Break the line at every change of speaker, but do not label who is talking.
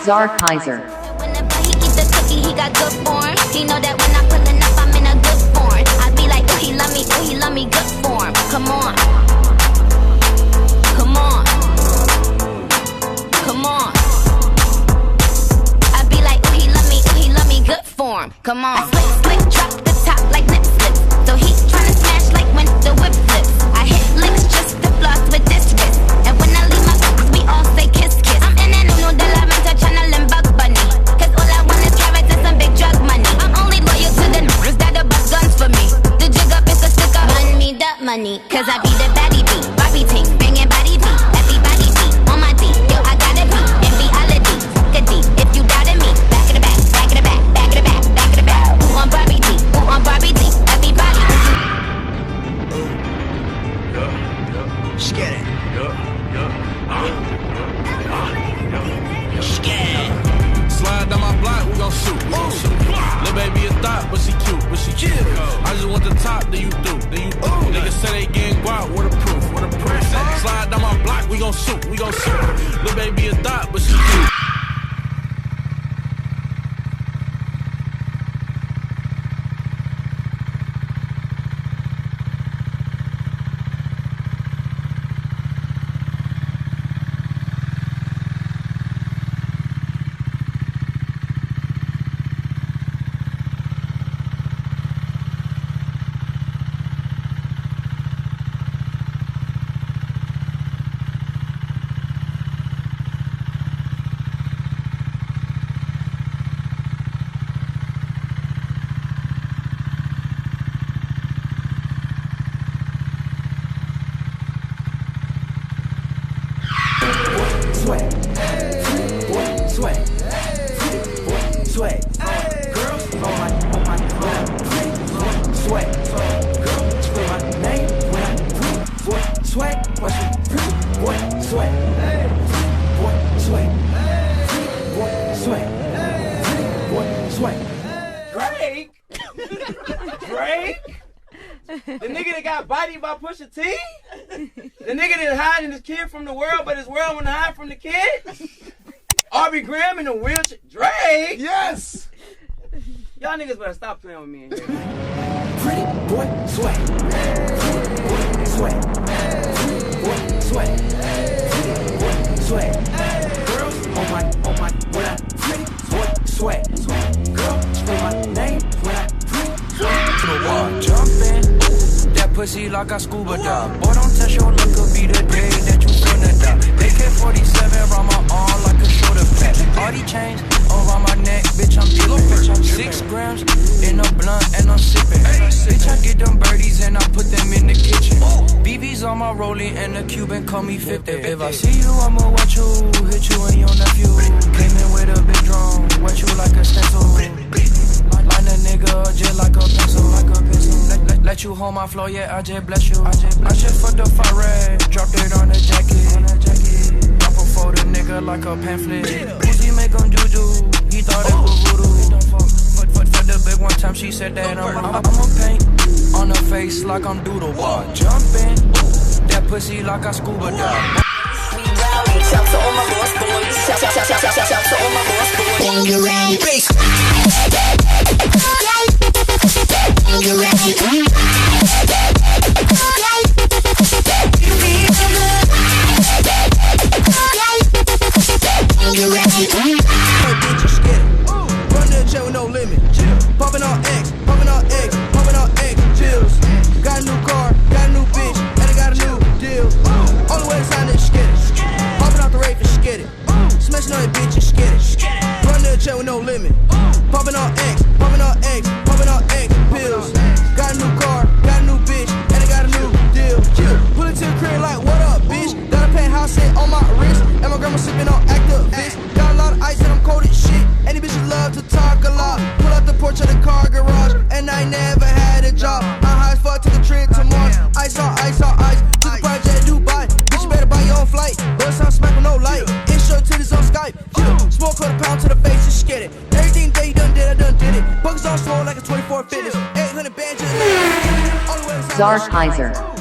CZAR KAISER.
Whenever he eat the cookie, he got good form. He know that when I'm pulling up, I'm in a good form. I be like, oh, he love me, good form. Come on. Come on. Come on. I be like, oh, he love me, good form. Come on. I split, drop the top like lip slips. So he tryna smash like when the whip flips. I hit licks just to floss with this wrist. And when I leave my box, we all say kiss, kiss. I'm in and uno de la venta tryna limbo bunny. Cause all I want is carrots and some big drug money. I'm only loyal to the niggas that'll bust guns for me. The jig up is the stick up, run me that money. Cause I be the baddie beat, Bobby Tink, banging body beat. Everybody beat, on my D, yo I gotta be, in reality, good D. If you doubted me, back in the back, back in the back, back in the back, back in the back. Who on Bobby D, who on Bobby D, everybody.
Scared it.
Slide down my block, we gon' shoot. Lil' baby a thot, but she cute, I just want the top, then you do. Niggas say they getting guap, what a proof. Slide down my block, we gon' shoot. Lil' baby a thot, but she cute.
Sweat. Girls on my sweat. Girl, scream my name when I sweat. What's your boy? Sweat. Boy, sweat. Boy, sweat. Boy, sweat.
Drake? The nigga that got bodied by Pusha T? The nigga that hiding his kid from the world, but his world wanna hide from the kid? Aubrey Graham in a wheelchair. Drake?
Yes!
Y'all niggas better stop playing with me in here.
Pretty boy, sweat. Pretty boy, sweat. Pretty boy, sweat. Pretty boy, sweat. Girls on my, when I pretty boy, sweat. Girl, scream my name when I pretty sweat.
Jumpin', that pussy like a scuba dive. Boy, don't touch your luck, could be the day that you finna die. AK-47 round my arm like a shoulder pad. All these chains around my neck, bitch, I'm dippin'. 6 grams in a blunt and I'm sippin'. Bitch, I get them birdies and I put them in the kitchen. BB's on my rollie and the Cuban call me 50. If I see you, I'ma watch you, hit you and your nephew. Came in with a big drum, wet you like a stencil. Line a nigga just like a pencil. Let you hold my flow, yeah, I just bless you. I just fucked up fire red, dropped it on the jacket. Drop a for the nigga like a pamphlet. Pussy make him juju, he thought it was voodoo. For the big one time, she said that I'ma paint on her face like I'm doodle bar. Jumpin', that pussy like a scuba dive.
Shout to all my boss boys. Shout to all my boss boys. Bang your ass. Bass. Bang your ass.
Bitch, you scared. Run the jet with no limit. Poppin' on X, poppin' on X, poppin' on X. Chills. Got a new car, got a new bitch, and I got a new deal. Only way to sign it, scared it. Poppin' out the rape and scared it. Smashing on that bitch, you scared it. Run the jet with no limit. Poppin' on X, poppin' on X, poppin' on X. Pills. Got a new car, got a new bitch, and I got a new deal. Pull it to the crib like, what up, bitch? Got a penthouse set on my wrist, and my grandma sippin' on Actavis. Got a lot of ice and I'm cold as shit. Any bitches love to talk a lot. Pull out the porch of the car garage, and I never had a job. I'm high as fuck to the trip to Mars. Ice on ice on ice. To the project Dubai. Bitch, you better buy your own flight. But sound smack with no light. Intro to this on Skype. Smoke quarter pound to the face, just get it. Everything that you done did, I done did it. Buckets on swole like a 24 fitness. 800 bands.
CZAR KAISER.